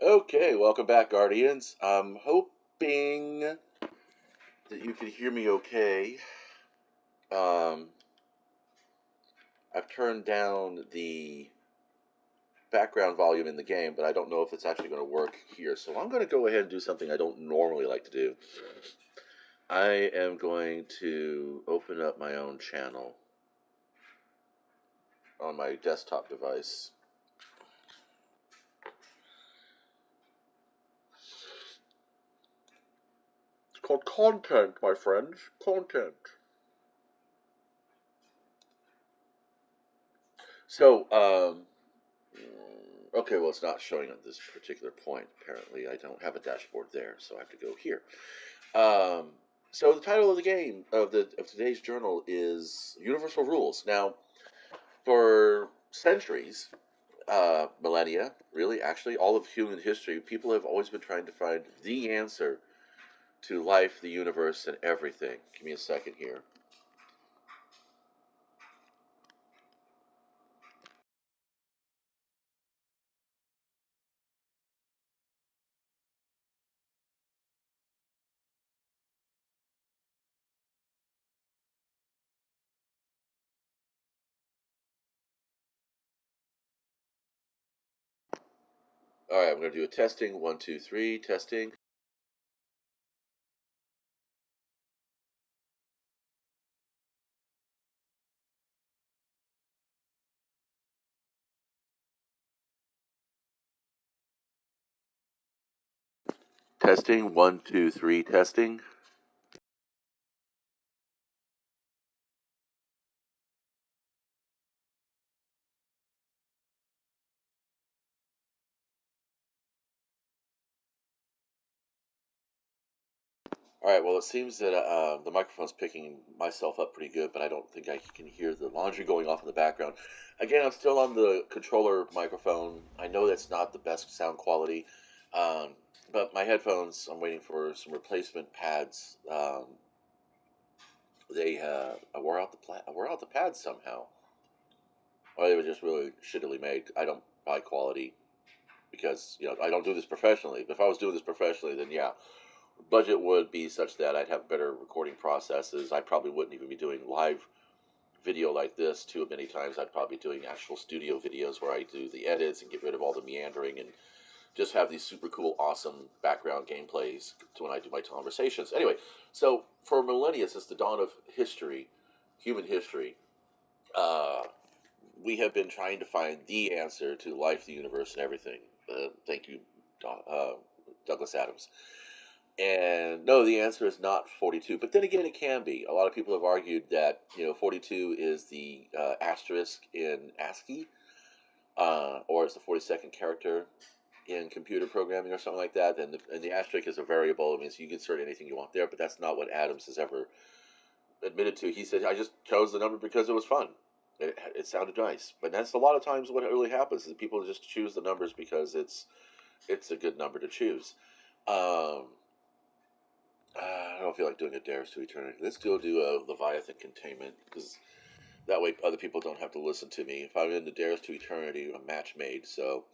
Okay, welcome back, Guardians. I'm hoping that you can hear me okay. Um, I've turned down the background volume in the game, but I don't know if it's actually going to work here. So I'm going to go ahead and do something I don't normally like to do. I am going to open up my own channel on my desktop device. It's called content, my friends. Content. So, okay, well, it's not showing at this particular point. Apparently, I don't have a dashboard there, so I have to go here. Um, so the title of the game of today's journal is Universal Rules. Now, for centuries, millennia, really, actually, all of human history, people have always been trying to find the answer to life, the universe, and everything. Give me a second here. All right, I'm going to do a testing. 1, 2, 3, testing. Testing. 1, 2, 3, testing. All right. Well, it seems that the microphone's picking myself up pretty good, but I don't think I can hear the laundry going off in the background. Again, I'm still on the controller microphone. I know that's not the best sound quality, um, but my headphones. I'm waiting for some replacement pads. They I wore out the pads somehow, or they were just really shittily made. I don't buy quality because I don't do this professionally. If I was doing this professionally, then yeah, budget would be such that I'd have better recording processes. I probably wouldn't even be doing live video like this too many times. I'd probably be doing actual studio videos where I do the edits and get rid of all the meandering and just have these super cool, awesome background gameplays to when I do my conversations. Anyway, so for millennia, since the dawn of history, human history, uh, we have been trying to find the answer to life, the universe, and everything. Thank you, Douglas Adams. And no, the answer is not 42. But then again, it can be. A lot of people have argued that 42 is the asterisk in ASCII, or it's the 42nd character in computer programming or something like that. And the asterisk is a variable. It means you can insert anything you want there. But that's not what Adams has ever admitted to. He said, "I just chose the number because it was fun. It sounded nice." But that's a lot of times what really happens is people just choose the numbers because it's a good number to choose. Um, I don't feel like doing a Dares to Eternity. Let's go do a Leviathan Containment, because that way other people don't have to listen to me. If I'm in the Dares to Eternity, a match made, so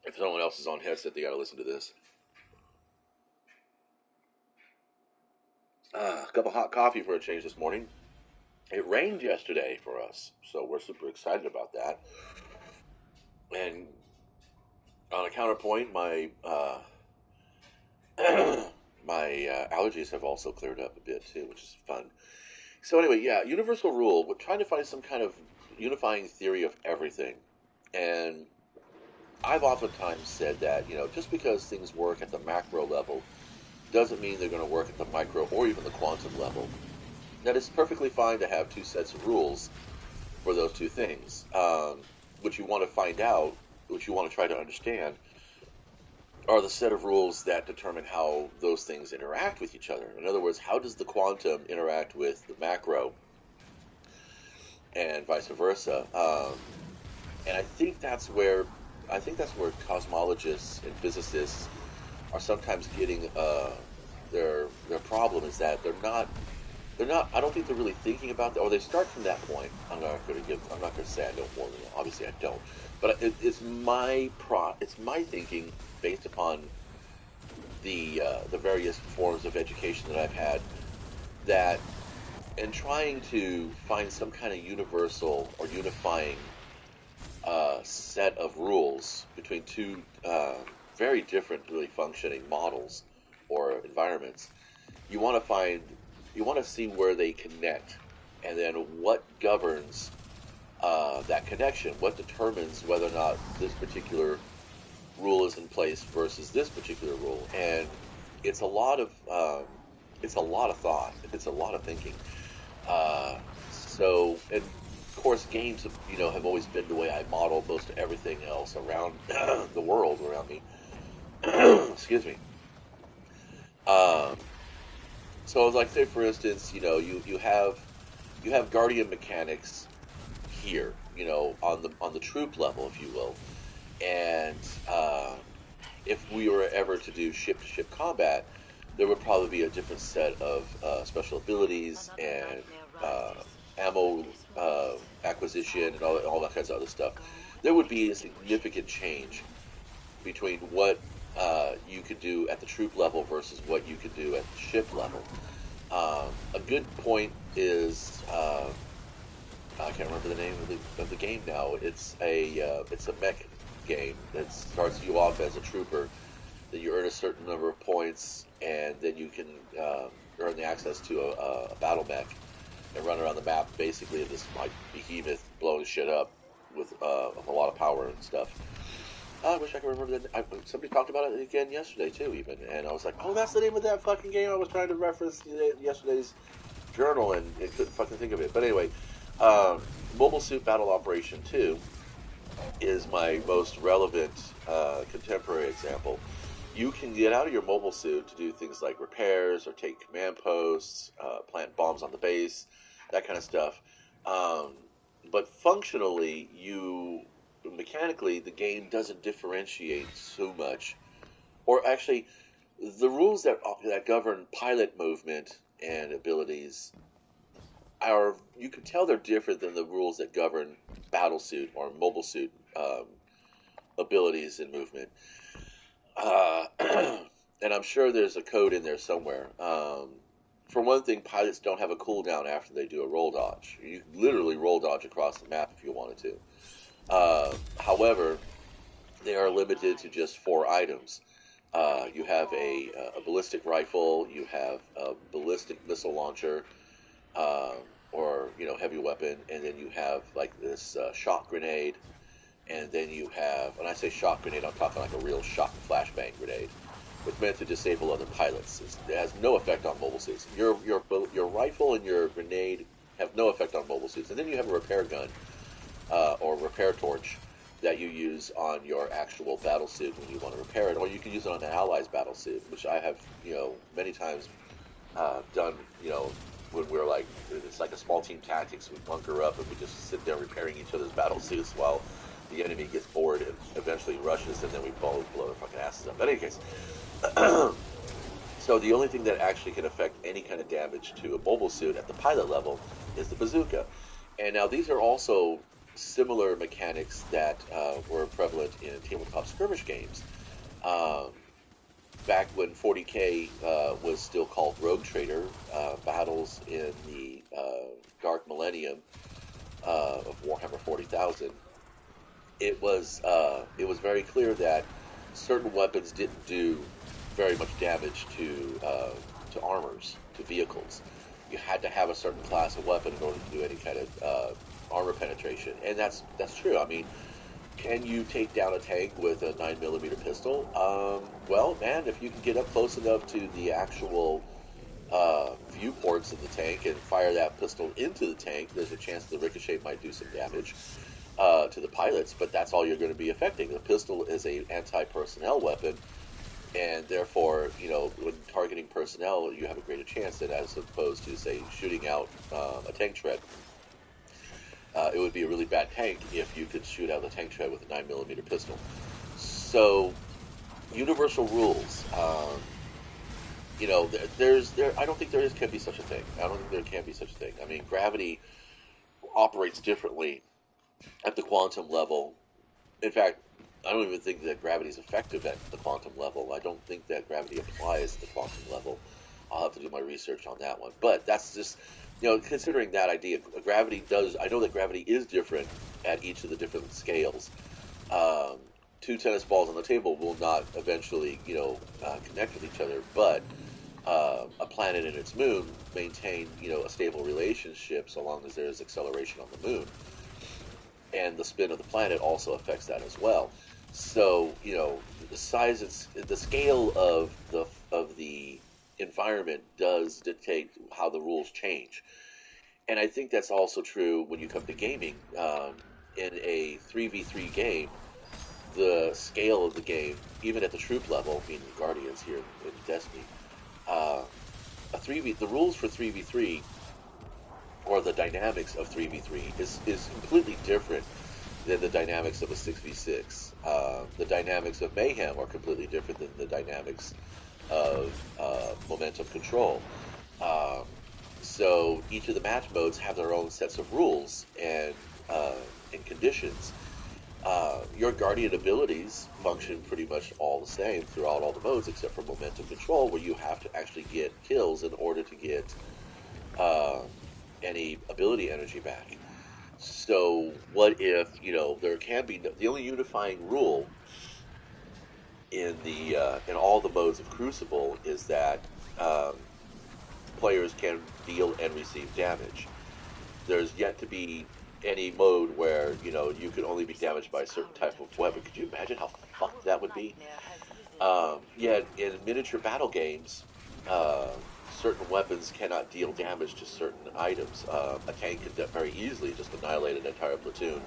if someone else is on headset, they gotta listen to this. A cup of hot coffee for a change this morning. It rained yesterday for us, so we're super excited about that. And on a counterpoint, my my allergies have also cleared up a bit too, which is fun. So anyway, yeah, universal rule. We're trying to find some kind of unifying theory of everything, and I've oftentimes said that just because things work at the macro level doesn't mean they're going to work at the micro or even the quantum level. That it's perfectly fine to have two sets of rules for those two things. What you want to find out, what you want to try to understand, are the set of rules that determine how those things interact with each other. In other words, how does the quantum interact with the macro, and vice versa? And I think that's where cosmologists and physicists are sometimes getting their problem is that they're not they're not. I don't think they're really thinking about that, or they start from that point. I'm not going to say I know more than that. Obviously, I don't. But It's my thinking based upon the various forms of education that I've had, that in trying to find some kind of universal or unifying set of rules between two very different, really functioning models or environments, you want to find, you want to see where they connect, and then what governs that connection, what determines whether or not this particular rule is in place versus this particular rule. And it's a lot of it's a lot of thought, it's a lot of thinking. And of course, games have always been the way I model most of everything else around the world around me. Excuse me. Um, so, like, say for instance, you have guardian mechanics here, on the troop level, if you will, and if we were ever to do ship to ship combat, there would probably be a different set of special abilities and ammo acquisition and all that kinds of other stuff. There would be a significant change between what you could do at the troop level versus what you could do at the ship level. A good point is I can't remember the name of the game now. It's a mech game that starts you off as a trooper. Then you earn a certain number of points, and then you can earn the access to a battle mech and run around the map, basically in this like behemoth blowing shit up with a lot of power and stuff. I wish I could remember that. Somebody talked about it again yesterday too, even, and I was like, "Oh, that's the name of that fucking game I was trying to reference yesterday's journal," and I couldn't fucking think of it. But anyway, um, Mobile Suit Battle Operation 2 is my most relevant contemporary example. You can get out of your mobile suit to do things like repairs or take command posts, plant bombs on the base, that kind of stuff. Um, but functionally, mechanically, the game doesn't differentiate so much. Or actually, the rules that govern pilot movement and abilities are, you can tell they're different than the rules that govern battle suit or mobile suit abilities and movement. Uh, and I'm sure there's a code in there somewhere. For one thing, pilots don't have a cooldown after they do a roll dodge. You can literally roll dodge across the map if you wanted to. However, they are limited to just 4 items. You have a ballistic rifle, you have a ballistic missile launcher, um, or heavy weapon, and then you have like this shock grenade, and then you have, when I say shock grenade, I'm talking like a real shock flashbang grenade. It's meant to disable other pilots. It has no effect on mobile suits. Your rifle and your grenade have no effect on mobile suits, and then you have a repair gun or repair torch that you use on your actual battle suit when you want to repair it, or you can use it on an ally's battle suit, which I have many times done. When we're like, it's like a small team tactics. We bunker up and we just sit there repairing each other's battle suits while the enemy gets bored and eventually rushes, and then we blow their fucking asses up. But in any case, so the only thing that actually can affect any kind of damage to a mobile suit at the pilot level is the bazooka. And now these are also similar mechanics that were prevalent in tabletop skirmish games. Um, Back when 40K was still called Rogue Trader, battles in the Dark Millennium of Warhammer 40,000, it was very clear that certain weapons didn't do very much damage to armors, to vehicles. You had to have a certain class of weapon in order to do any kind of armor penetration, and that's true. I mean, can you take down a tank with a 9mm pistol? Well, man, if you can get up close enough to the actual viewports of the tank and fire that pistol into the tank, there's a chance the ricochet might do some damage to the pilots, but that's all you're going to be affecting. The pistol is a anti-personnel weapon, and therefore, when targeting personnel, you have a greater chance than as opposed to, say, shooting out a tank tread. It would be a really bad tank if you could shoot out the tank tread with a 9mm pistol. So, universal rules. I don't think can be such a thing. I don't think there can be such a thing. I mean, gravity operates differently at the quantum level. In fact, I don't even think that gravity is effective at the quantum level. I don't think that gravity applies at the quantum level. I'll have to do my research on that one. But that's just, considering that idea, gravity does. I know that gravity is different at each of the different scales. Um, Two tennis balls on the table will not eventually, connect with each other, but a planet and its moon maintain, a stable relationship so long as there is acceleration on the moon, and the spin of the planet also affects that as well. So, the size, the scale of the environment does dictate how the rules change, and I think that's also true when you come to gaming. In a 3v3 game, the scale of the game, even at the troop level, meaning the Guardians here in Destiny, uh, the rules for 3v3 or the dynamics of 3v3 is completely different than the dynamics of a 6v6. The dynamics of Mayhem are completely different than the dynamics of Momentum Control. Um, so each of the match modes have their own sets of rules and conditions. Your Guardian abilities function pretty much all the same throughout all the modes, except for Momentum Control, where you have to actually get kills in order to get uh, any ability energy back. So what if there can be the only unifying rule in all the modes of Crucible is that um, players can deal and receive damage. There's yet to be any mode where you can only be damaged by a certain type of weapon. Could you imagine how fucked that would be? Yet in miniature battle games, uh, certain weapons cannot deal damage to certain items. A tank can very easily just annihilate an entire platoon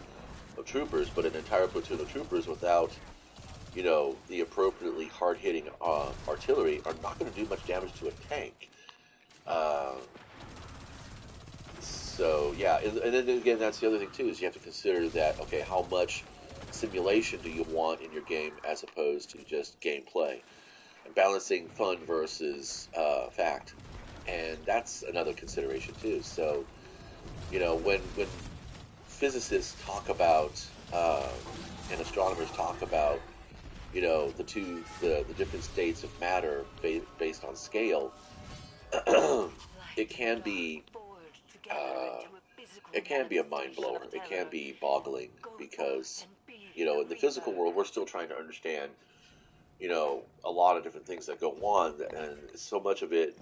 of troopers, but an entire platoon of troopers without the appropriately hard-hitting artillery are not going to do much damage to a tank. Uh, so yeah, and then again, that's the other thing too, is you have to consider that, okay, how much simulation do you want in your game as opposed to just gameplay, and balancing fun versus fact, and that's another consideration too. So when physicists talk about and astronomers talk about the different states of matter based on scale, it can be uh, it can be a mind blower. It can be boggling because in the physical world we're still trying to understand a lot of different things that go on, and so much of it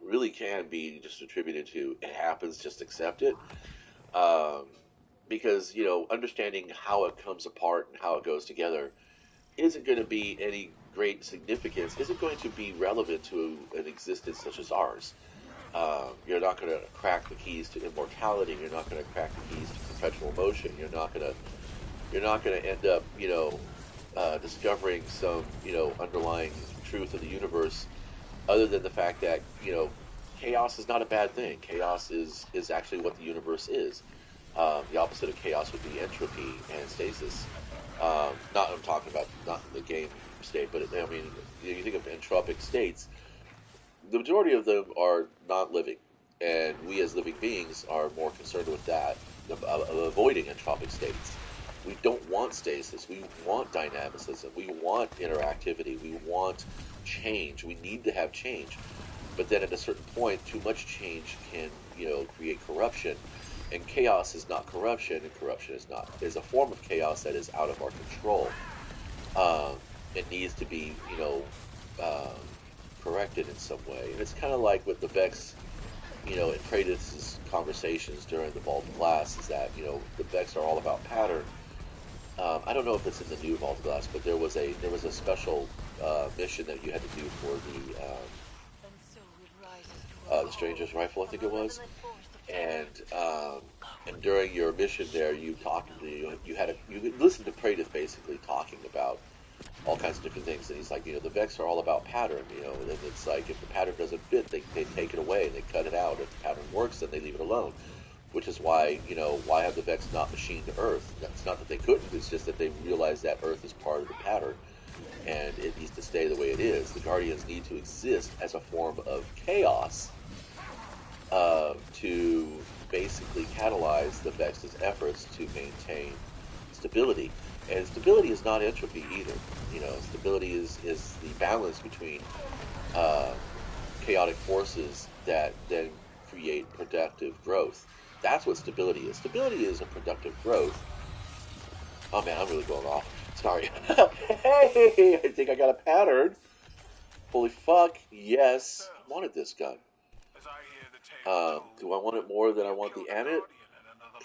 really can be just attributed to it happens, just accept it. Um, because understanding how it comes apart and how it goes together isn't going to be any great significance, isn't going to be relevant to an existence such as ours. You're not going to crack the keys to immortality. You're not going to crack the keys to perpetual motion. You're not going to end up discovering some underlying truth of the universe, other than the fact that chaos is not a bad thing. Chaos is actually what the universe is. The opposite of chaos would be entropy and stasis. Not I'm talking about not the game state, but I mean you think of entropic states. The majority of them are not living, and we as living beings are more concerned with that, of avoiding entropic states. We don't want stasis. We want dynamicism. We want interactivity. We want change. We need to have change. But then at a certain point, too much change can, create corruption. And chaos is not corruption, and corruption is a form of chaos that is out of our control. It needs to be, um, corrected in some way. And it's kind of like with the Vex, in Kratos' conversations during the Vault of Glass, is that, the Vex are all about pattern. I don't know if it's in the new Vault of Glass, but there was a special mission that you had to do for the Stranger's Rifle, I think it was, and during your mission there, you listened to Praedyth basically talking about all kinds of different things, and he's like, the Vex are all about pattern, and it's like if the pattern doesn't fit, they take it away and they cut it out. If the pattern works, then they leave it alone. Which is why, why have the Vex not machined Earth? It's not that they couldn't, it's just that they realized that Earth is part of the pattern. and it needs to stay the way it is. The Guardians need to exist as a form of chaos to basically catalyze the Vex's efforts to maintain stability. And stability is not entropy either. Stability is the balance between chaotic forces that then create productive growth. That's what stability is. Stability is a productive growth. Oh man, I'm really going off. Sorry. Hey, I think I got a pattern. Holy fuck, yes. I wanted this gun. Do I want it more than I want the Amit?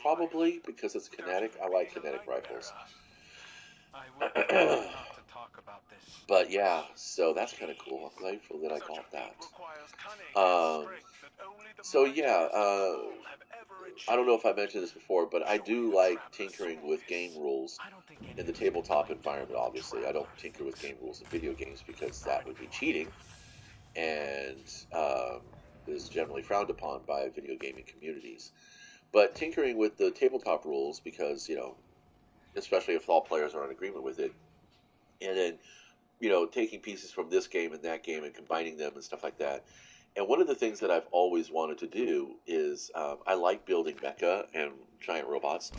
Probably, because it's kinetic. I like kinetic rifles. But yeah, so that's kind of cool. I'm grateful that I got that. So yeah, I don't know if I mentioned this before, but I do like tinkering with game rules in the tabletop environment. Obviously, I don't tinker with game rules in video games because that would be cheating, and is generally frowned upon by video gaming communities. But tinkering with the tabletop rules, because especially if all players are in agreement with it, and then taking pieces from this game and that game and combining them and stuff like that. And one of the things that I've always wanted to do is I like building mecha and giant robots,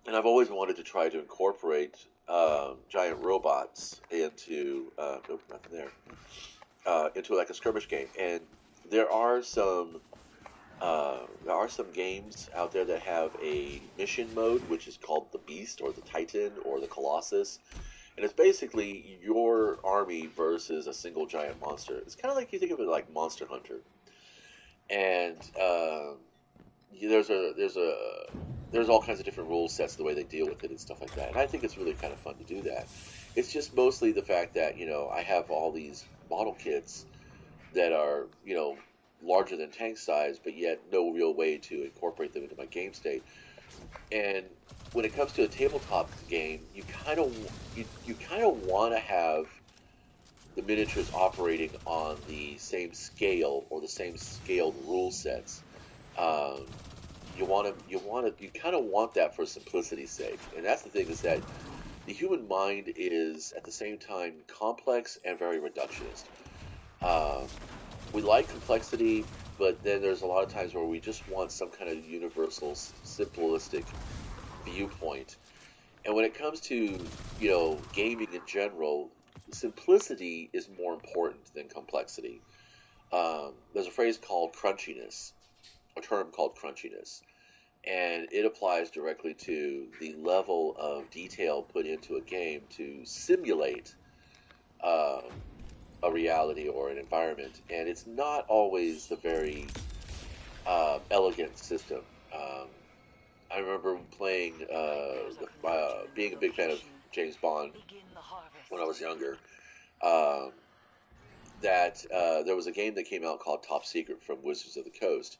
and I've always wanted to try to incorporate giant robots into nothing there, into like a skirmish game. And there are some games out there that have a mission mode, which is called the Beast or the Titan or the Colossus. And it's basically your army versus a single giant monster. It's kind of like you think of it like Monster Hunter. And there's all kinds of different rule sets, the way they deal with it and stuff like that. And I think it's really kind of fun to do that. It's just mostly the fact that I have all these model kits that are larger than tank size, but yet no real way to incorporate them into my game state. And when it comes to a tabletop game, you kind of want to have the miniatures operating on the same scale or the same scaled rule sets. You kind of want that for simplicity's sake. And that's the thing, is that the human mind is at the same time complex and very reductionist. We like complexity, but then there's a lot of times where we just want some kind of universal, simplistic viewpoint. And when it comes to, gaming in general, simplicity is more important than complexity. There's a phrase called crunchiness, a term called crunchiness, and it applies directly to the level of detail put into a game to simulate a reality or an environment. And it's not always the very elegant system. I remember playing, being a big fan of James Bond when I was younger. Um, that there was a game that came out called Top Secret from Wizards of the Coast,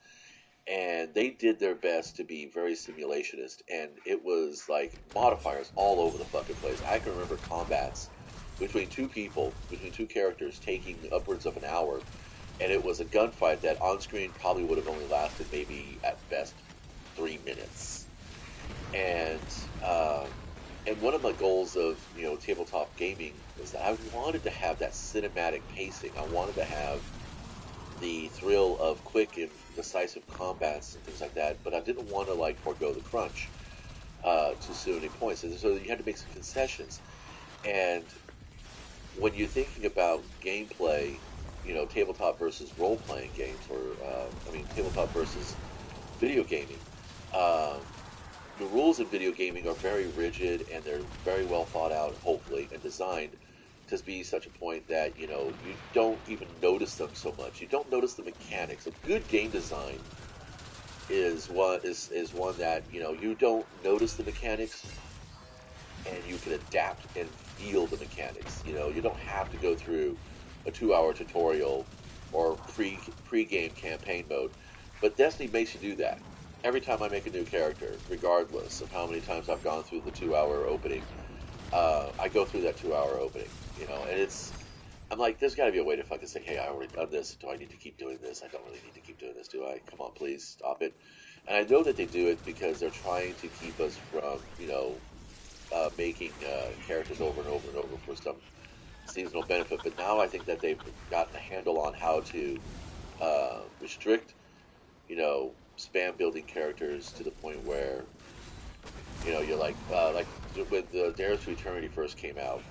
and they did their best to be very simulationist, and it was like modifiers all over the fucking place. I can remember combats between two people, between two characters, taking upwards of an hour, and it was a gunfight that on screen probably would have only lasted maybe at best 3 minutes. And one of my goals of tabletop gaming was that I wanted to have that cinematic pacing. I wanted to have the thrill of quick and decisive combats and things like that, but I didn't want to forego the crunch to so many points. And so you had to make some concessions. And when you're thinking about gameplay, tabletop versus role-playing games, or tabletop versus video gaming, the rules in video gaming are very rigid, and they're very well thought out, hopefully, and designed to be such a point that you don't even notice them so much. You don't notice the mechanics. A good game design is one that you don't notice the mechanics, and you can adapt and feel the mechanics. You don't have to go through a 2-hour tutorial or pre-game campaign mode, but Destiny makes you do that. Every time I make a new character, regardless of how many times I've gone through the 2-hour opening, I go through that 2-hour opening, and I'm like, there's got to be a way to fucking say, hey, I already done this. Do I need to keep doing this? I don't really need to keep doing this, do I? Come on, please, stop it. And I know that they do it because they're trying to keep us from, making characters over and over and over for some seasonal benefit. But now I think that they've gotten a handle on how to restrict, spam building characters to the point where, you're like when the Dares to Eternity first came out,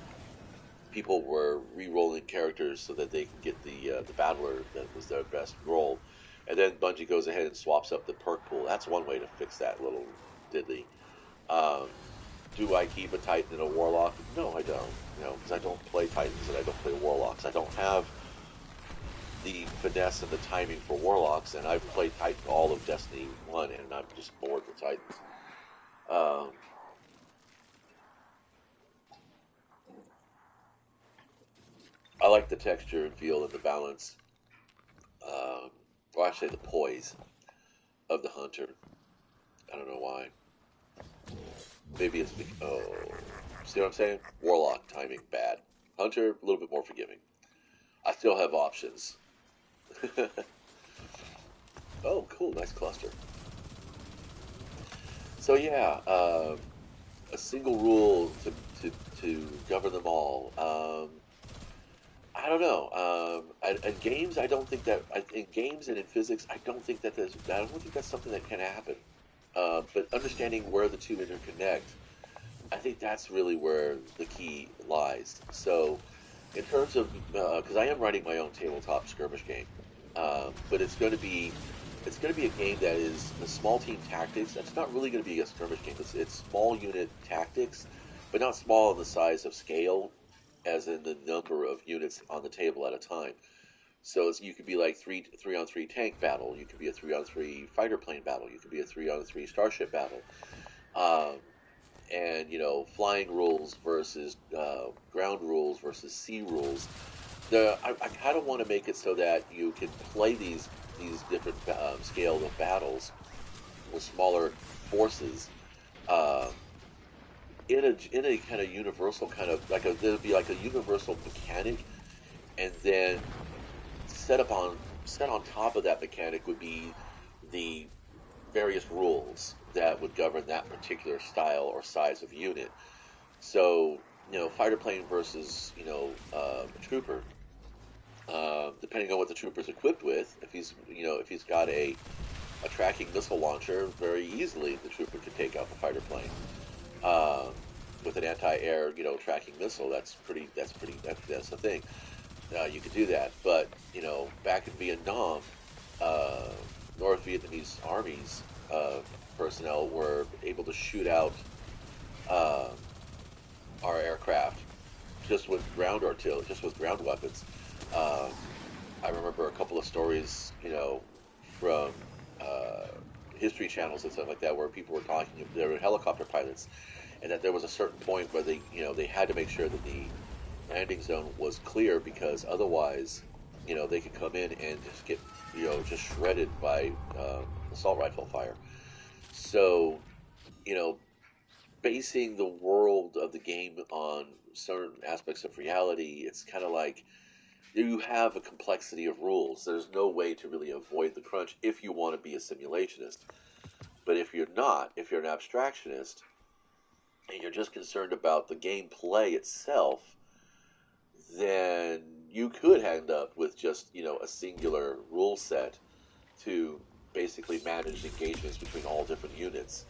people were re-rolling characters so that they can get the battler that was their best roll, and then Bungie goes ahead and swaps up the perk pool. That's one way to fix that little diddly. Um, do I keep a Titan and a Warlock? No, I don't. Because I don't play Titans and I don't play Warlocks. I don't have the finesse and the timing for Warlocks, and I've played Titan all of Destiny 1, and I'm just bored with Titans. Um, I like the texture and feel and the balance, or actually the poise of the Hunter. I don't know why. Maybe it's because, see what I'm saying? Warlock timing bad. Hunter a little bit more forgiving. I still have options. Oh, cool, nice cluster. So yeah, a single rule to govern them all. I don't know. In games, I don't think that. In games and in physics, I don't think that there's. I don't think that's something that can happen. But understanding where the two interconnect, I think that's really where the key lies. So, in terms of, because I am writing my own tabletop skirmish game, but it's going to be a game that is a small team tactics. That's not really going to be a skirmish game. It's small unit tactics, but not small in the size of scale, as in the number of units on the table at a time. So you could be like three on three tank battle. You could be a 3-on-3 fighter plane battle. You could be a 3-on-3 starship battle. Um, and flying rules versus ground rules versus sea rules. I kind of want to make it so that you can play these different scale of battles with smaller forces uh, in a kind of universal kind of there'd be like a universal mechanic, and then set on top of that mechanic would be the various rules that would govern that particular style or size of unit. So, fighter plane versus, a trooper. Depending on what the trooper's equipped with, if he's got a tracking missile launcher, very easily the trooper could take out the fighter plane. With an anti-air, tracking missile, that's the thing. You could do that, but back in Vietnam, uh, North Vietnamese armies personnel were able to shoot out uh, our aircraft just with ground artillery, just with ground weapons. Um, I remember a couple of stories, from uh, history channels and stuff like that, where people were talking. There were helicopter pilots, and that there was a certain point where they had to make sure that the landing zone was clear, because otherwise, they could come in and just get, just shredded by assault rifle fire. So, you know, basing the world of the game on certain aspects of reality, it's kind of like you have a complexity of rules. There's no way to really avoid the crunch if you want to be a simulationist. But if you're not, if you're an abstractionist, and you're just concerned about the gameplay itself, then you could end up with just, a singular rule set to basically manage engagements between all different units.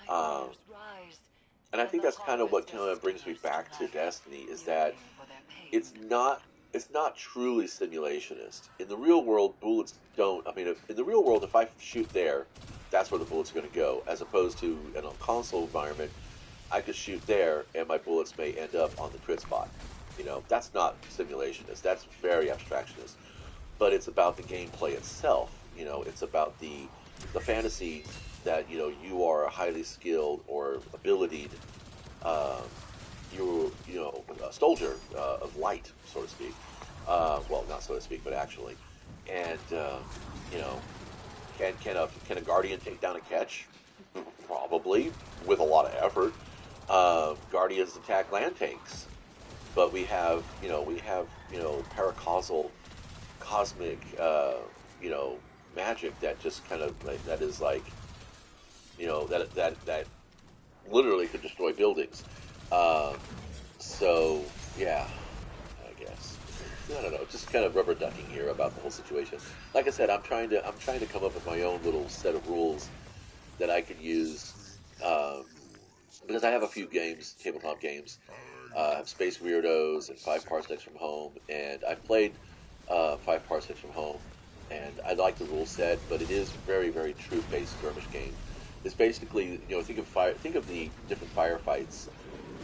Um, and I think that's kind of what kind of brings me back to Destiny, is that it's not it's not truly simulationist. In the real world, bullets don't. I mean, in the real world, if I shoot there, that's where the bullets are going to go. As opposed to in a console environment, I could shoot there, and my bullets may end up on the crit spot. That's not simulationist. That's very abstractionist. But it's about the gameplay itself. It's about the fantasy that you are a highly skilled or abilitied, um, a soldier of light, so to speak. Well, not so to speak, but actually. And you know, can a guardian take down a catch? Probably, with a lot of effort. Guardians attack land tanks, but we have paracausal, cosmic, magic that just kind of that is like, that literally could destroy buildings. Um, so yeah, I guess I don't know. Just kind of rubber ducking here about the whole situation. Like I said, I'm trying to come up with my own little set of rules that I can use. Um, because I have a few games, tabletop games. I have Space Weirdos and Five Parsecs from Home, and I've played Five Parsecs from Home, and I like the rule set, but it is very, very troop-based skirmish game. It's basically, think of the different firefights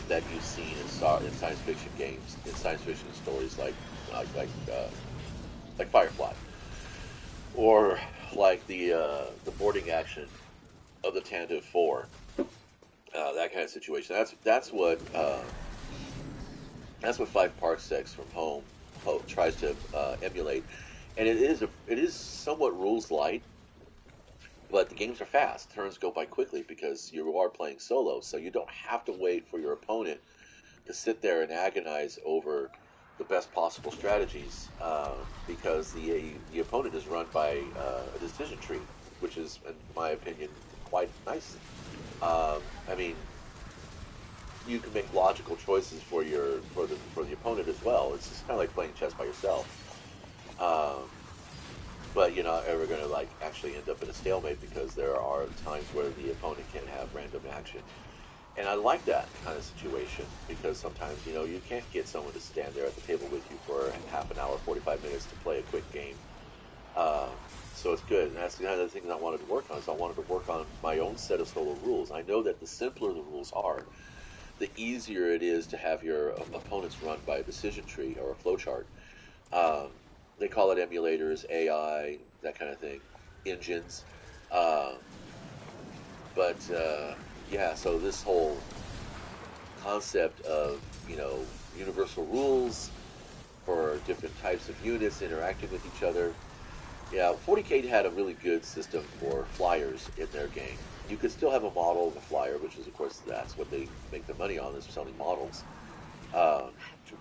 that you've seen in science fiction games, in science fiction stories like like uh, like Firefly, or like the boarding action of the Tantive Four, that kind of situation. That's what Five Parsecs from Home tries to emulate, and it is somewhat rules light, but the games are fast. Turns go by quickly because you are playing solo, so you don't have to wait for your opponent to sit there and agonize over the best possible strategies, because the opponent is run by a decision tree, which is, in my opinion, quite nice. I mean, you can make logical choices for the opponent as well. It's just kind of like playing chess by yourself. Um, but you're not ever going to like actually end up in a stalemate because there are times where the opponent can have random action. And I like that kind of situation because sometimes you can't get someone to stand there at the table with you for half an hour, 45 minutes to play a quick game. Um, so it's good, and that's the kind of thing I wanted to work on. Is I wanted to work on my own set of solo rules. I know that the simpler the rules are, the easier it is to have your opponents run by a decision tree or a flowchart. Um, they call it emulators, AI, that kind of thing, engines. Um, but yeah, so this whole concept of universal rules for different types of units interacting with each other. Yeah, 40K had a really good system for flyers in their game. You could still have a model of a flyer, which is, of course, that's what they make their money on, is selling models. Um,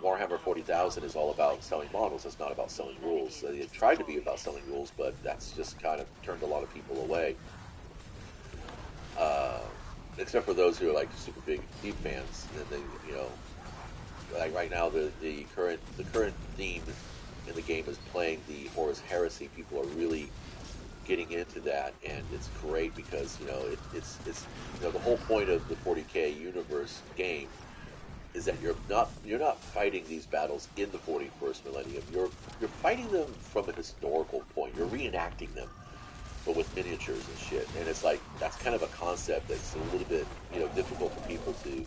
Warhammer 40,000 is all about selling models. It's not about selling rules. So it tried to be about selling rules, but that's just kind of turned a lot of people away. Uh, Except for those who are like super big deep fans. And then like right now, the current theme in the game is playing the Horus Heresy. People are really getting into that, and it's great because it's the whole point of the 40K universe game is that you're not fighting these battles in the 41st millennium. You're fighting them from a historical point. You're reenacting them, but with miniatures and shit. And it's like that's kind of a concept that's a little bit difficult for people to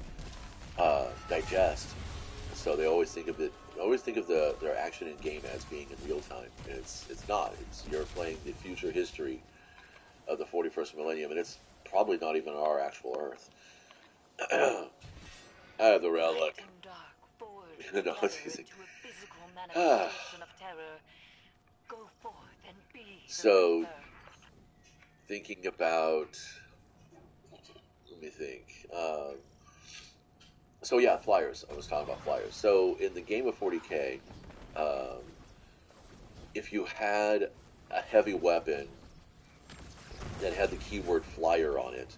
digest. So they always think of it. Always think of their action in game as being in real time, and it's not. It's you're playing the future history of the 41st millennium, and it's probably not even our actual Earth. I have the relic. No, it's easy. So thinking about, let me think. So yeah, flyers. I was talking about flyers. So in the game of 40K, um, if you had a heavy weapon that had the keyword flyer on it,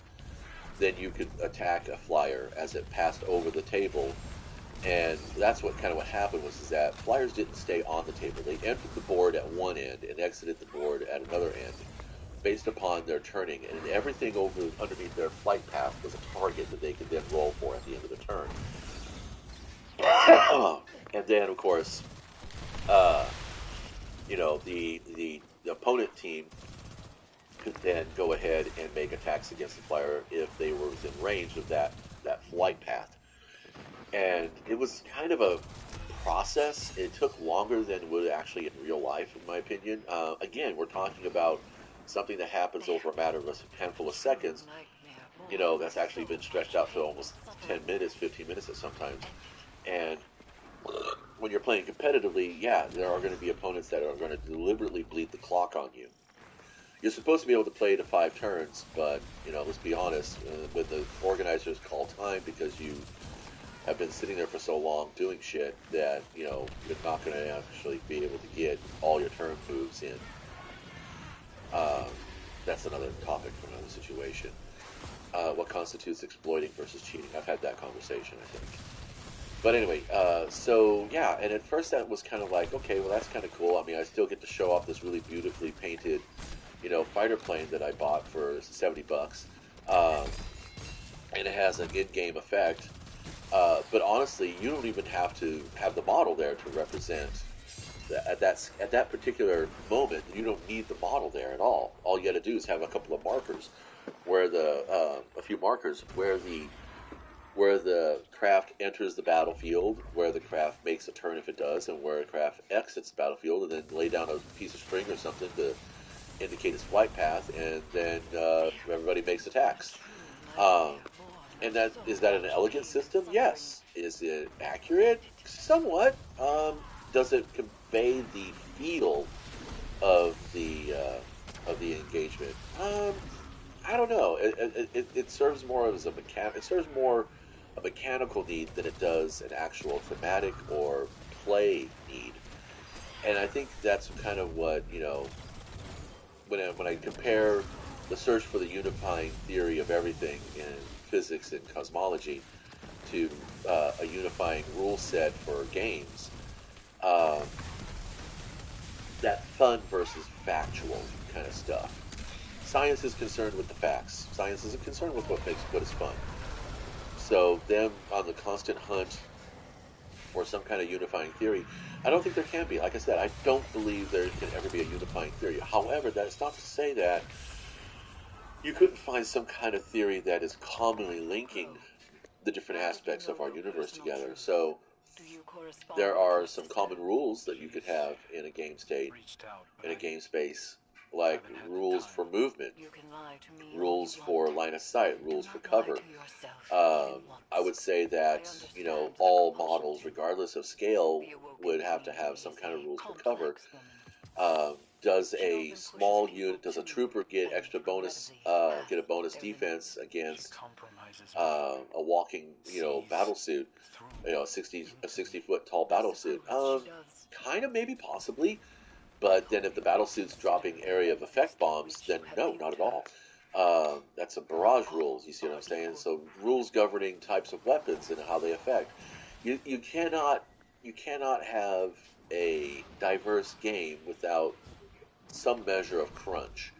then you could attack a flyer as it passed over the table. And that's what happened was is that flyers didn't stay on the table. They entered the board at one end and exited the board at another end, based upon their turning, and everything underneath their flight path was a target that they could then roll for at the end of the turn. And then, of course, uh, the opponent team could then go ahead and make attacks against the flyer if they were within range of that flight path. And it was kind of a process. It took longer than would actually in real life, in my opinion. Again, we're talking about something that happens over a matter of a handful of seconds. That's actually been stretched out to almost 10 minutes, 15 minutes at sometimes. And when you're playing competitively, yeah, there are going to be opponents that are going to deliberately bleed the clock on you. You're supposed to be able to play to 5 turns, but, let's be honest, when the organizers call time because you have been sitting there for so long doing shit that, you're not going to actually be able to get all your turn moves in. That's another topic for another situation. what constitutes exploiting versus cheating. I've had that conversation, I think. But anyway, so yeah, and at first that was kind of like, okay, well that's kind of cool. I mean, I still get to show off this really beautifully painted, fighter plane that I bought for $70, um, and it has an in-game effect. But honestly, you don't even have to have the model there to represent at that particular moment. You don't need the model there at all. All you got to do is have a couple of markers, where a few markers where the craft enters the battlefield, where the craft makes a turn if it does, and where the craft exits the battlefield, and then lay down a piece of string or something to indicate its flight path, and then everybody makes attacks. Um, and is that an elegant system? Yes. Is it accurate? Somewhat. Does it convey the feel of the engagement? I don't know. It serves more as a It serves more a mechanical need than it does an actual thematic or play need. And I think that's kind of what when I compare the search for the unifying theory of everything in physics and cosmology to a unifying rule set for games, um, that fun versus factual kind of stuff. Science is concerned with the facts. Science isn't concerned with what is fun. So them on the constant hunt for some kind of unifying theory, I don't think there can be. Like I said, I don't believe there can ever be a unifying theory. However, that's not to say that you couldn't find some kind of theory that is commonly linking the different aspects of our universe together. So there are some common rules that you could have in a game state, in a game space, like rules for movement, rules for line of sight, rules for cover. I would say that all models, regardless of scale, would have to have some kind of rules for cover. Does a small unit, does a trooper get extra bonus, get a bonus defense against a walking, battle suit, a 60 foot tall battle suit? Kind of, maybe, possibly. But then if the battle suit's dropping area of effect bombs, then no, not at all. That's a barrage rules. You see what I'm saying? So rules governing types of weapons and how they affect. You cannot have a diverse game without some measure of crunch,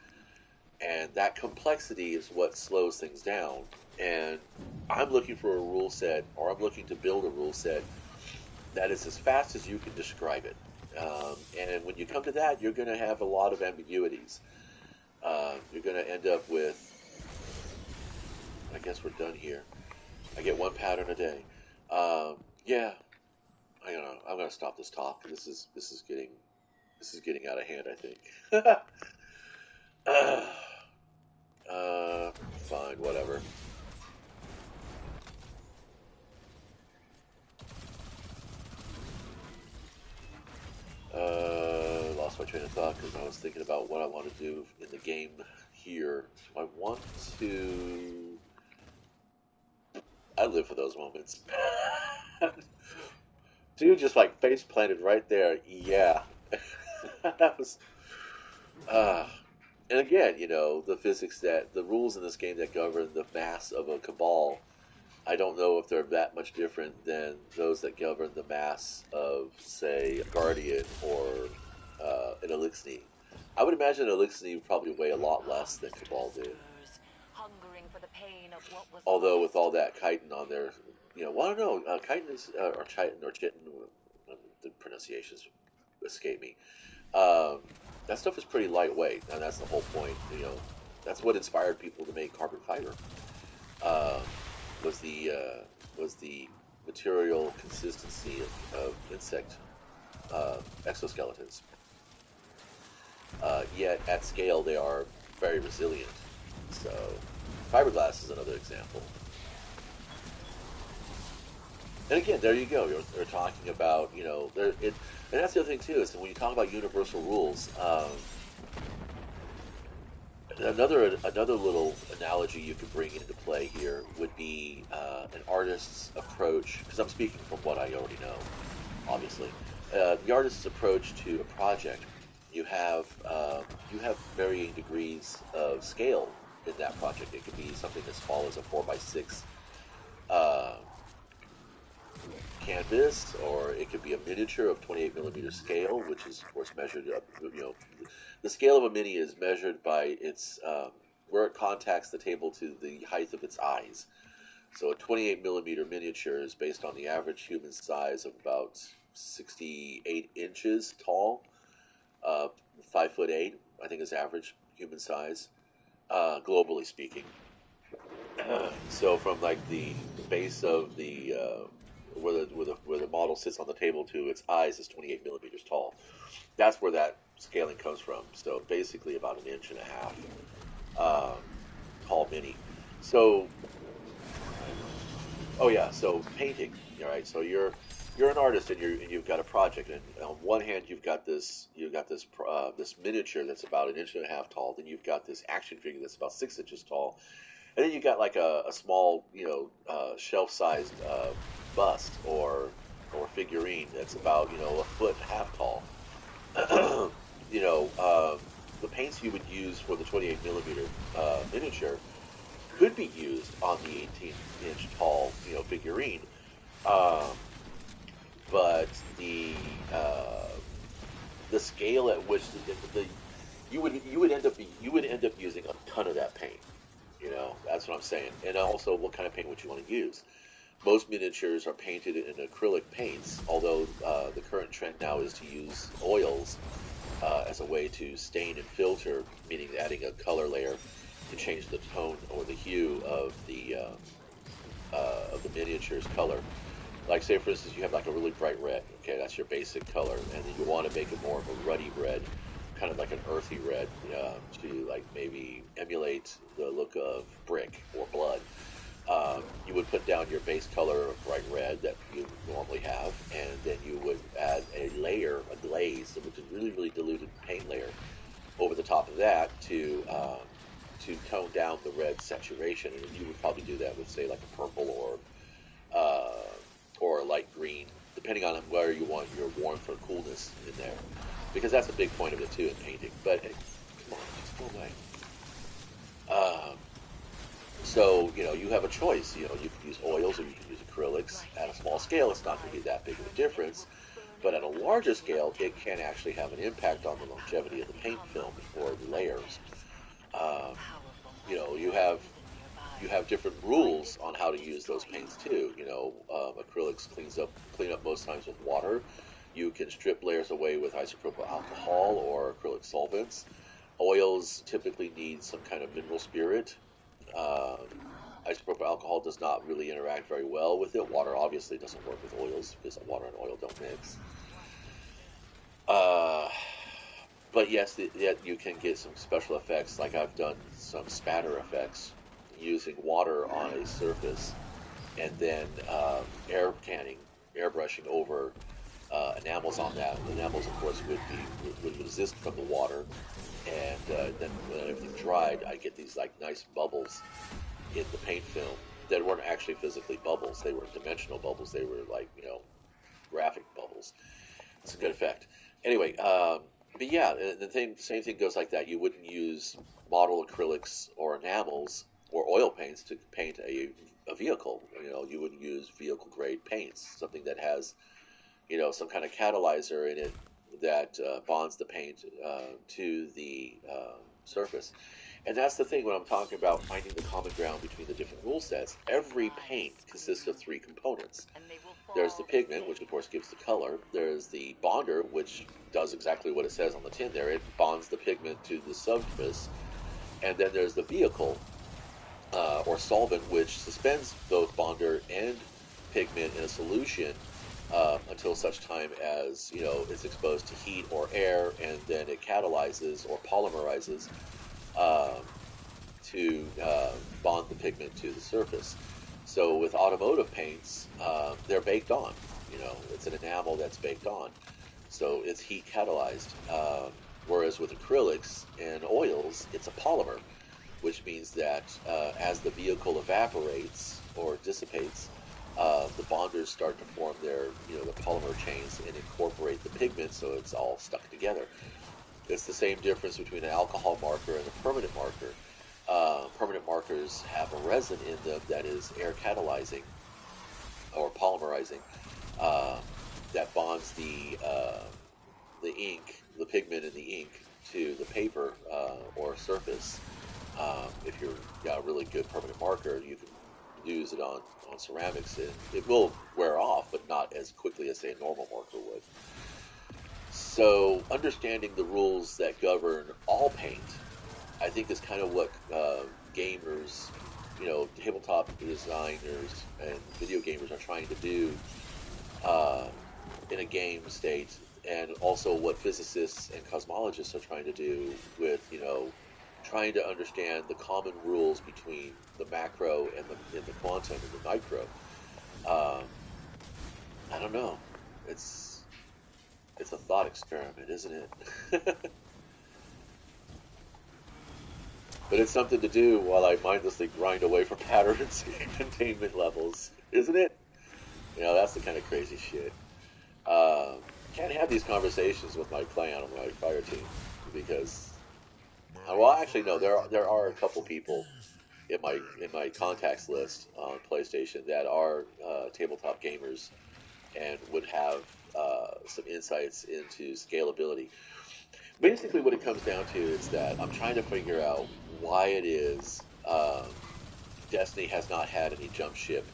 and that complexity is what slows things down. And I'm looking for a rule set, or I'm looking to build a rule set that is as fast as you can describe it. And when you come to that, you're going to have a lot of ambiguities. You're going to end up with, I guess we're done here. I get one pattern a day. Yeah, I don't know. I'm going to stop this talk. This is getting out of hand, I think. Fine, whatever. Lost my train of thought because I was thinking about what I want to do in the game here. So I want to. I live for those moments. Dude, just like face planted right there. Yeah, that was. Uh, and again, the physics the rules in this game that govern the mass of a cabal, I don't know if they're that much different than those that govern the mass of, say, a Guardian or an Elixni. I would imagine Elixni would probably weigh a lot less than Cabal did. Although with all that chitin on there, well, I don't know. Chitin is, or chitin or chitin, the pronunciations escape me. Um, that stuff is pretty lightweight, and that's the whole point. That's what inspired people to make carbon fiber. Um, was the material consistency of insect exoskeletons. Yet at scale they are very resilient. So fiberglass is another example. And again, there you go. You're talking about and that's the other thing too is that when you talk about universal rules. Another little analogy you could bring into play here would be an artist's approach, because I'm speaking from what I already know, obviously. The artist's approach to a project. You have varying degrees of scale in that project. It could be something as small as a 4x6 uh, canvas, or it could be a miniature of 28 millimeter scale, which is of course measured up. The scale of a mini is measured by its where it contacts the table to the height of its eyes. So a 28 millimeter miniature is based on the average human size of about 68 inches tall, uh, 5'8", I think is average human size, globally speaking. So from like the base of the where the model sits on the table to its eyes is 28 millimeters tall. That's where that scaling comes from. So basically about an inch and a half um, tall mini. So oh yeah, so painting. All right, so you're an artist and you've got a project, and on one hand you've got this miniature that's about an inch and a half tall. Then you've got this action figure that's about 6 inches tall, and then you got like a small, shelf-sized bust or figurine that's about a foot and a half tall. you know, um, the paints you would use for the 28 millimeter miniature could be used on the 18-inch tall, figurine, um, but uh, the scale at which the you would end up using a ton of that paint. That's what I'm saying. And also, what kind of paint would you want to use? Most miniatures are painted in acrylic paints, although the current trend now is to use oils as a way to stain and filter, meaning adding a color layer to change the tone or the hue of the miniature's color. Like, say for instance, you have like a really bright red. Okay, that's your basic color, and then you want to make it more of a ruddy red, kind of like an earthy red, to like maybe emulate the look of brick or blood. You would put down your base color of bright red that you normally have, and then you would add a layer, a glaze, which is really, really diluted paint layer, over the top of that to tone down the red saturation. And you would probably do that with, say, like a purple uh, or a light green, depending on where you want your warmth or coolness in there, because that's a big point of it too in painting. But hey, come on, just go away. Um, So, you have a choice. You can use oils or you can use acrylics. At a small scale, it's not going to be that big of a difference. But at a larger scale, it can actually have an impact on the longevity of the paint film or the layers. Um, you have different rules on how to use those paints too. Acrylics clean up most times with water. You can strip layers away with isopropyl alcohol or acrylic solvents. Oils typically need some kind of mineral spirit. um, Isopropyl alcohol does not really interact very well with it. Water obviously doesn't work with oils because water and oil don't mix. Uh, but yes, you can get some special effects. Like I've done some spatter effects using water on a surface and then air canning, airbrushing over enamels on that. The enamels, of course, would resist from the water, and then when everything dried, I get these like nice bubbles in the paint film that weren't actually physically bubbles. They were dimensional bubbles. They were like, graphic bubbles. It's a good effect. Anyway, but yeah, same thing goes like that. You wouldn't use model acrylics or enamels or oil paints to paint a vehicle. You would use vehicle grade paints, something that has, some kind of catalyzer in it that bonds the paint to the surface. And that's the thing when I'm talking about finding the common ground between the different rule sets. Every paint consists of three components. There's the pigment, which of course gives the color. There's the bonder, which does exactly what it says on the tin there. It bonds the pigment to the surface. And then there's the vehicle, or solvent, which suspends both bonder and pigment in a solution until such time as it's exposed to heat or air, and then it catalyzes or polymerizes um, to bond the pigment to the surface. So with automotive paints, they're baked on. It's an enamel that's baked on, so it's heat catalyzed. Whereas with acrylics and oils, it's a polymer, which means that as the vehicle evaporates or dissipates, the bonders start to form the polymer chains and incorporate the pigment, so it's all stuck together. It's the same difference between an alcohol marker and a permanent marker. permanent markers have a resin in them that is air catalyzing or polymerizing, uh, that bonds the ink, the pigment in the ink, to the paper or surface. If you're got a really good permanent marker, you can use it on ceramics, and it will wear off, but not as quickly as, say, a normal marker would. So understanding the rules that govern all paint, I think, is kind of what gamers, tabletop designers and video gamers are trying to do uh, in a game state, and also what physicists and cosmologists are trying to do with, trying to understand the common rules between the macro and the quantum and the micro. Um, I don't know. It's a thought experiment, isn't it? But it's something to do while I mindlessly grind away for patterns and containment levels, isn't it? That's the kind of crazy shit. Um, can't have these conversations with my clan or my fire team because, well, actually, no. There are a couple people in my contacts list on PlayStation that are tabletop gamers and would have some insights into scalability. Basically, what it comes down to is that I'm trying to figure out why it is Destiny has not had any jump ship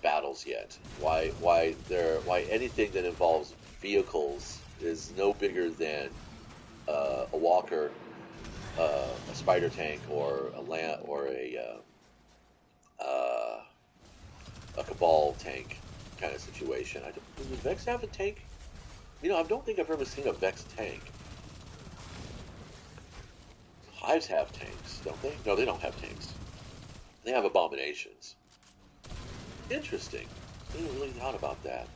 battles yet. Why anything that involves vehicles is no bigger than a walker, a spider tank, or a land or a cabal tank kind of situation. Does Vex have a tank? I don't think I've ever seen a Vex tank. Hives have tanks, don't they? No, they don't have tanks. They have abominations. Interesting. I didn't really thought about that.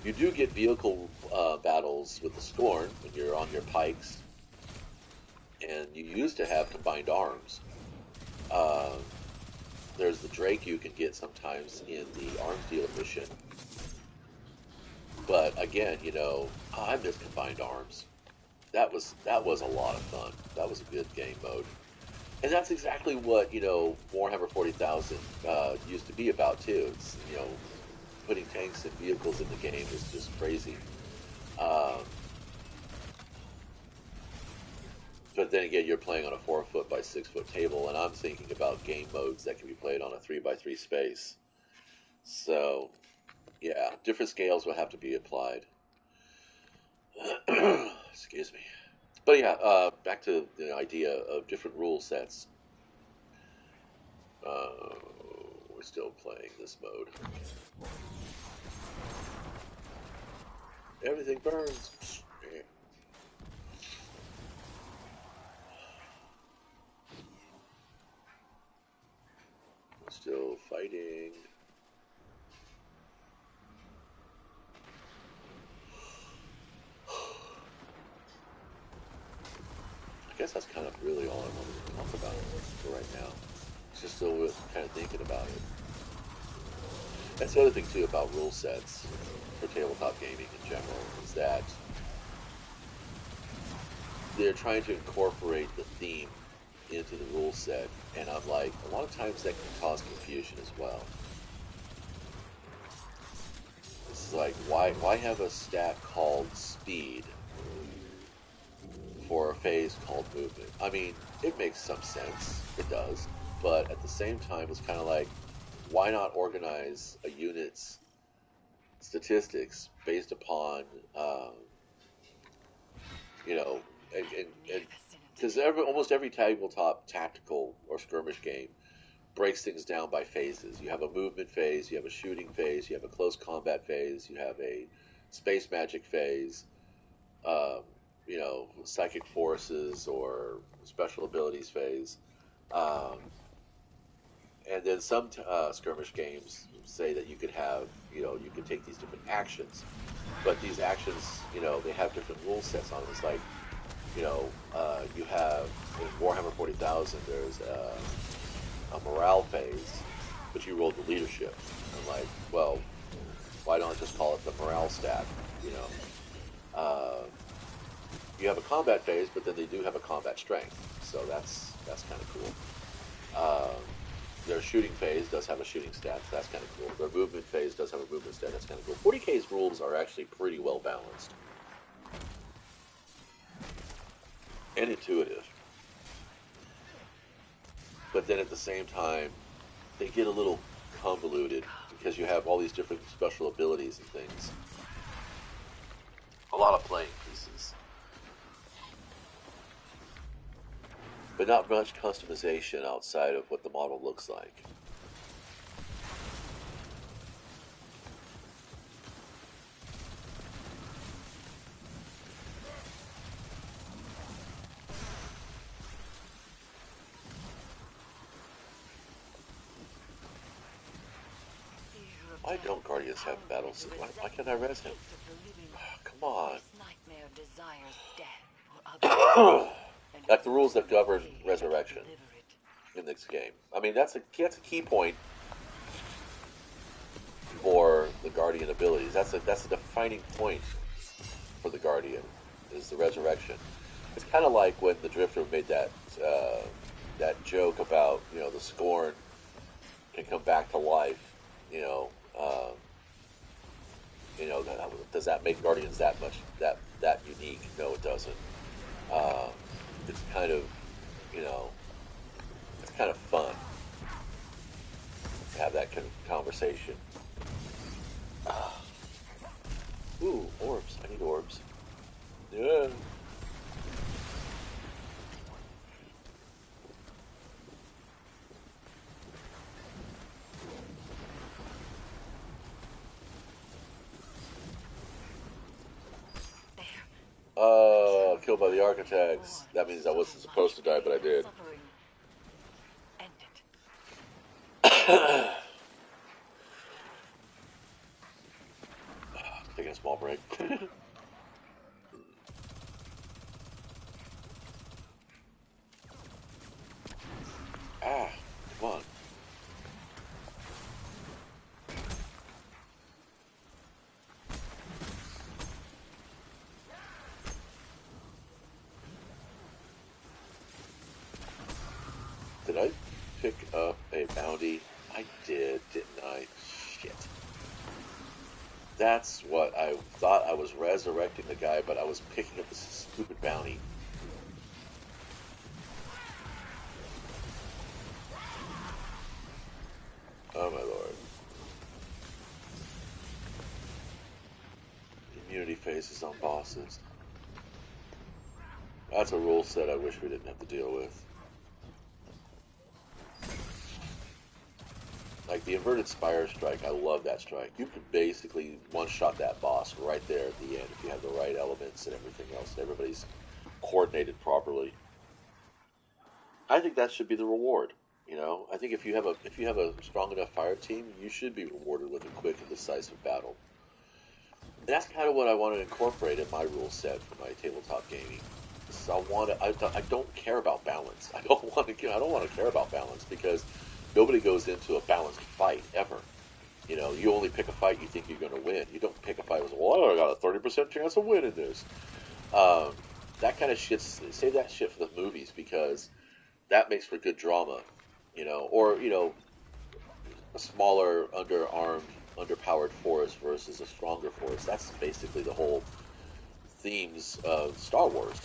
You do get vehicle battles with the Scorn when you're on your pikes, and you used to have combined arms. Uh, there's the Drake you can get sometimes in the arms dealer mission. But again, I miss combined arms. That was a lot of fun. That was a good game mode. And that's exactly what, Warhammer 40,000 used to be about, too. It's, putting tanks and vehicles in the game is just crazy. Um, but then again, you're playing on a 4-foot by 6-foot table, and I'm thinking about game modes that can be played on a 3-by-3 space. So, yeah, different scales will have to be applied. Excuse me. But yeah, back to the idea of different rule sets. We're still playing this mode. Everything burns. Yeah. We're still fighting. I guess that's kind of really all I wanted to talk about for right now. It's just still kind of thinking about it. That's the other thing too about rule sets for tabletop gaming in general, is that they're trying to incorporate the theme into the rule set, and I'm like, a lot of times that can cause confusion as well. It's like, why have a stat called speed for a phase called movement? I mean, it makes some sense. It does. But at the same time, it's kind of like, why not organize a unit's statistics based upon, you know, and because almost every tabletop tactical or skirmish game breaks things down by phases. You have a movement phase, you have a shooting phase, you have a close combat phase, you have a space magic phase, um, psychic forces or special abilities phase. Um, and then some skirmish games say that you could have, you could take these different actions, but these actions, they have different rule sets on them. It's like, you have in Warhammer 40,000, there's a morale phase, but you rolled the leadership. I'm like, well, why don't I just call it the morale stat? You have a combat phase, but then they do have a combat strength. so that's kind of cool. Um, their shooting phase does have a shooting stat. So that's kind of cool. Their movement phase does have a movement stat. That's kind of cool. 40K's rules are actually pretty well balanced and intuitive. But then at the same time, they get a little convoluted because you have all these different special abilities and things. A lot of playing pieces. But not much customization outside of what the model looks like. Why don't Guardians have battles? Why can't I res him? Come on. Like the rules that govern resurrection in this game. I mean, that's a key point for the Guardian abilities. That's a defining point for the Guardian is the resurrection. It's kind of like when the Drifter made that joke about the Scorn can come back to life. Does that make Guardians that unique? No, it doesn't. It's kind of it's kind of fun to have that kind of conversation. Ooh, orbs! I need orbs. Yeah. Killed by the architects. That means I wasn't supposed to die, but I did. Taking a small break. Come on. Did I pick up a bounty? I did, didn't I? Shit. That's what I thought. I was resurrecting the guy, but I was picking up this stupid bounty. Oh my lord. Immunity phases on bosses. That's a rule set I wish we didn't have to deal with. Like the inverted spire strike, I love that strike. You can basically one-shot that boss right there at the end if you have the right elements and everything else. And everybody's coordinated properly. I think that should be the reward. I think if you have a strong enough fire team, you should be rewarded with a quick and decisive battle. And that's kind of what I want to incorporate in my rule set for my tabletop gaming. So I don't care about balance. I don't want to care about balance because nobody goes into a balanced fight ever. You only pick a fight you think you're going to win. You don't pick a fight with, well, I got a 30% chance of winning this. That kind of shit, save that shit for the movies because that makes for good drama. Or a smaller, underarmed, underpowered force versus a stronger force. That's basically the whole themes of Star Wars.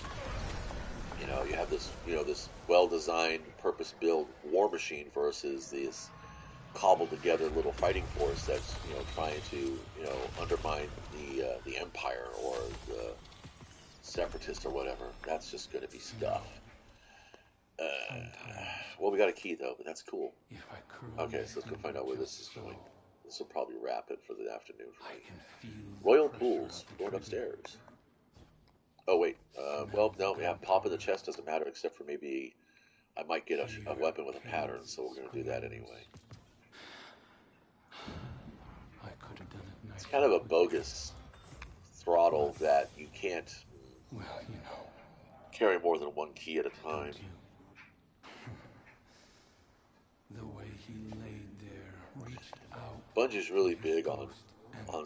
You have this well-designed, purpose-built war machine versus this cobbled together little fighting force that's trying to undermine the Empire or the Separatists or whatever. That's just going to be stuff. Well, we got a key though, but that's cool. Okay, so let's go find out where this is going. This will probably wrap it for the afternoon for me. Royal Pools, going upstairs. Oh wait, well no, yeah, pop in the chest doesn't matter except for maybe I might get a weapon with a pattern, so we're going to do that anyway. It's kind of a bogus throttle that you can't carry more than one key at a time. The way he laid there, reached out. Bungie's really big on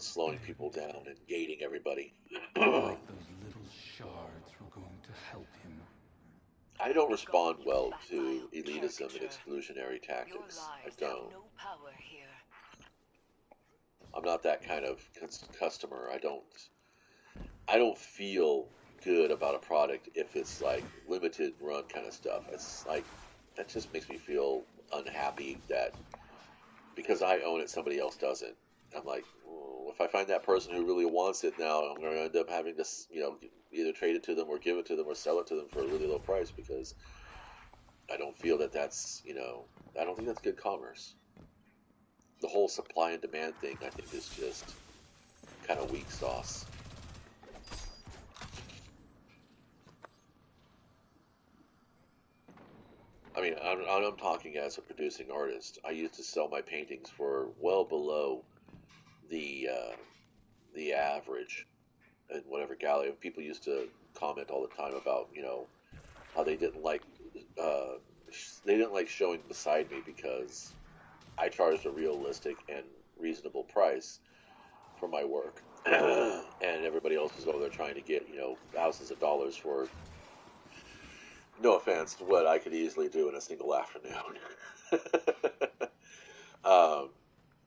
slowing people down and gating everybody. Like those little shards were going to help him. I don't respond well to elitism and exclusionary tactics. I don't. I'm not that kind of customer. I don't feel good about a product if it's like limited run kind of stuff. It's like that just makes me feel unhappy that because I own it, somebody else doesn't. I'm like, well, if I find that person who really wants it now, I'm going to end up having to, either trade it to them or give it to them or sell it to them for a really low price because I don't feel that I don't think that's good commerce. The whole supply and demand thing, I think, is just kind of weak sauce. I mean, I'm talking as a producing artist. I used to sell my paintings for well below the the average in whatever gallery. People used to comment all the time about how uh, they didn't like showing beside me because I charged a realistic and reasonable price for my work, and everybody else was over there trying to get thousands of dollars for no offense what I could easily do in a single afternoon. um,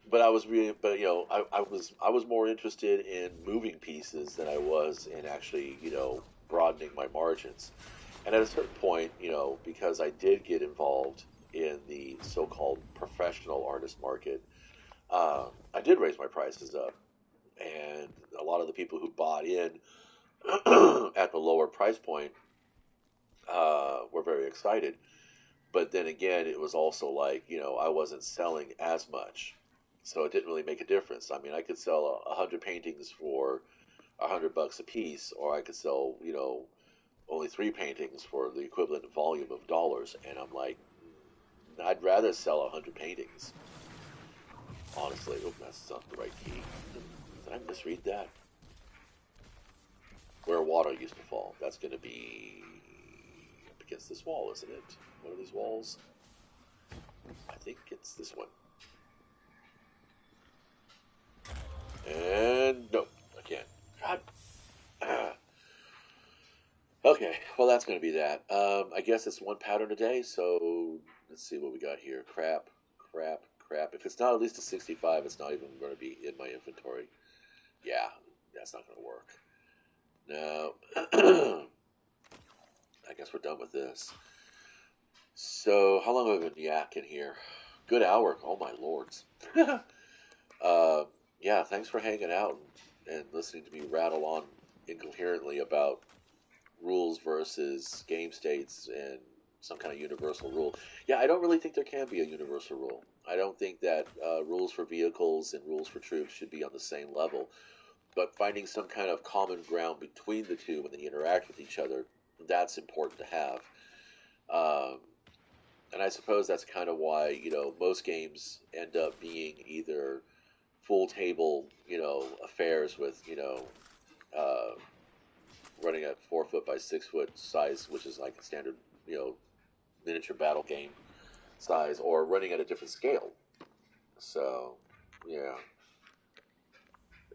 but I was really, but I was more interested in moving pieces than I was in actually broadening my margins. And at a certain point, because I did get involved in the so-called professional artist market, I did raise my prices up, and a lot of the people who bought in at the lower price point were very excited. But then again, it was also like I wasn't selling as much, so it didn't really make a difference. I mean, I could sell 100 paintings for $100 a piece, or I could sell only 3 paintings for the equivalent volume of dollars, and I'm like, I'd rather sell 100 paintings. Honestly, oh, that's not the right key. Did I misread that? Where water used to fall. That's going to be up against this wall, isn't it? One of these walls. I think it's this one. And no, again. God. Okay, well that's going to be that. I guess it's one pattern a day. So let's see what we got here. Crap, crap, crap. If it's not at least a 65, it's not even going to be in my inventory. Yeah, that's not going to work. No. I guess we're done with this. So, how long have I been yakking here? Good hour. Oh my lords. uh, yeah, thanks for hanging out and listening to me rattle on incoherently about rules versus game states and some kind of universal rule. Yeah, I don't really think there can be a universal rule. I don't think that rules for vehicles and rules for troops should be on the same level. But finding some kind of common ground between the two when they interact with each other, that's important to have. Um, and I suppose that's kind of why most games end up being either full table affairs with uh, running at 4 foot by 6 foot size, which is like a standard you know miniature battle game size, or running at a different scale. So yeah,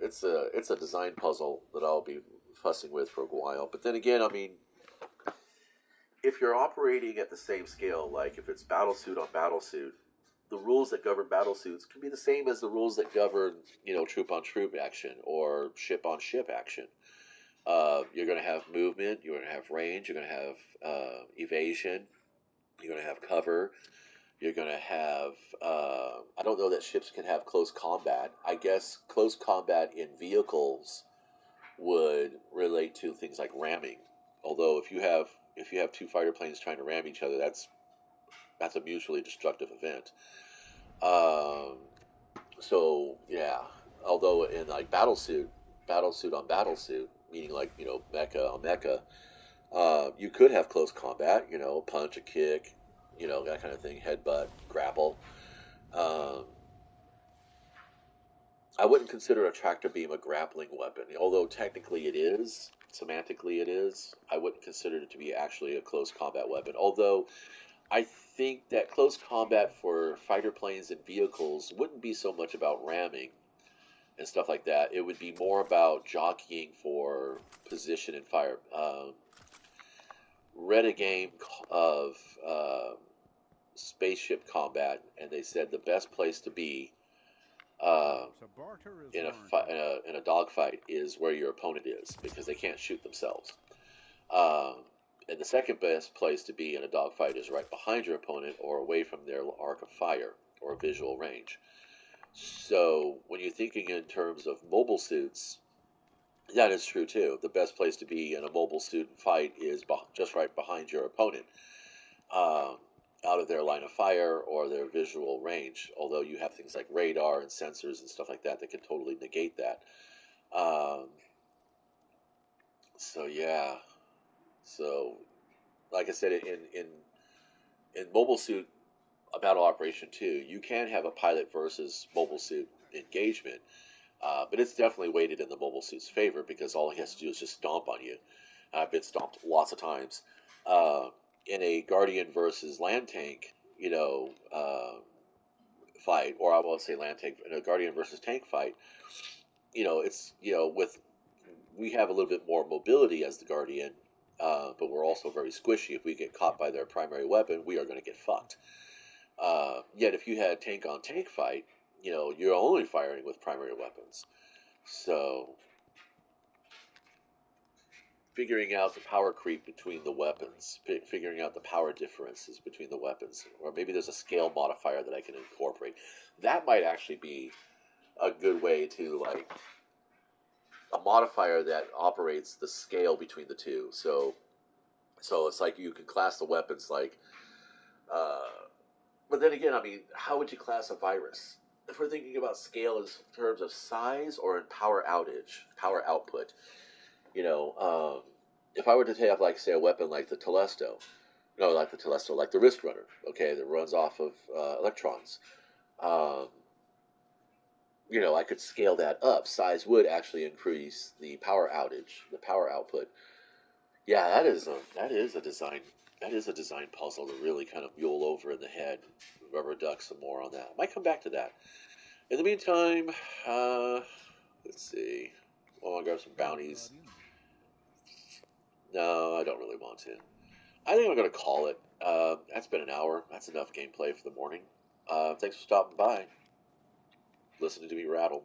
it's a design puzzle that I'll be fussing with for a while. But then again, I mean, if you're operating at the same scale, like if it's battlesuit on battlesuit, the rules that govern battlesuits can be the same as the rules that govern, troop on troop action or ship on ship action. You're going to have movement, you're going to have range, you're going to have evasion, you're going to have cover, you're going to have. I don't know that ships can have close combat. I guess close combat in vehicles would relate to things like ramming. Although if you have two fighter planes trying to ram each other, that's a mutually destructive event. Um, so yeah, although in like battlesuit on battlesuit, meaning like mecha on mecha, you could have close combat. Punch, a kick, that kind of thing, headbutt, grapple. Um, I wouldn't consider a tractor beam a grappling weapon, although technically it is. Semantically, it is. I wouldn't consider it to be actually a close combat weapon. Although I think that close combat for fighter planes and vehicles wouldn't be so much about ramming and stuff like that. It would be more about jockeying for position and fire. read a game of spaceship combat, and they said the best place to be uh, in a dogfight is where your opponent is because they can't shoot themselves. Um, and the second best place to be in a dogfight is right behind your opponent or away from their arc of fire or visual range. So when you're thinking in terms of mobile suits, that is true too. The best place to be in a mobile suit and fight is just right behind your opponent, um, out of their line of fire or their visual range. Although you have things like radar and sensors and stuff like that that can totally negate that. Um, so yeah, so like I said, in mobile suit battle operation 2, you can have a pilot versus mobile suit engagement, but it's definitely weighted in the mobile suit's favor because all he has to do is just stomp on you. I've been stomped lots of times. Uh, in a Guardian versus land tank, fight, or I won't say land tank, in a Guardian versus tank fight, it's with we have a little bit more mobility as the Guardian, but we're also very squishy. If we get caught by their primary weapon, we are going to get fucked. Yet if you had a tank on tank fight, you're only firing with primary weapons. So figuring out the power creep between the weapons, figuring out the power differences between the weapons, or maybe there's a scale modifier that I can incorporate. That might actually be a good way to like a modifier that operates the scale between the two. So it's like you can class the weapons like, uh, but then again, I mean, how would you class a virus? If we're thinking about scale in terms of size or in power outage, power output, if I were to have like say a weapon like the Telesto, no, like the Telesto, like the Wrist Runner, okay, that runs off of electrons. Um, I could scale that up. Size would actually increase the power outage, the power output. Yeah, that is a design puzzle to really kind of mule over in the head, rubber duck some more on that. I might come back to that. In the meantime, uh, let's see. Well, I'll grab some bounties. No, I don't really want to. I think I'm going to call it. That's been an hour. That's enough gameplay for the morning. Thanks for stopping by, listening to me rattle.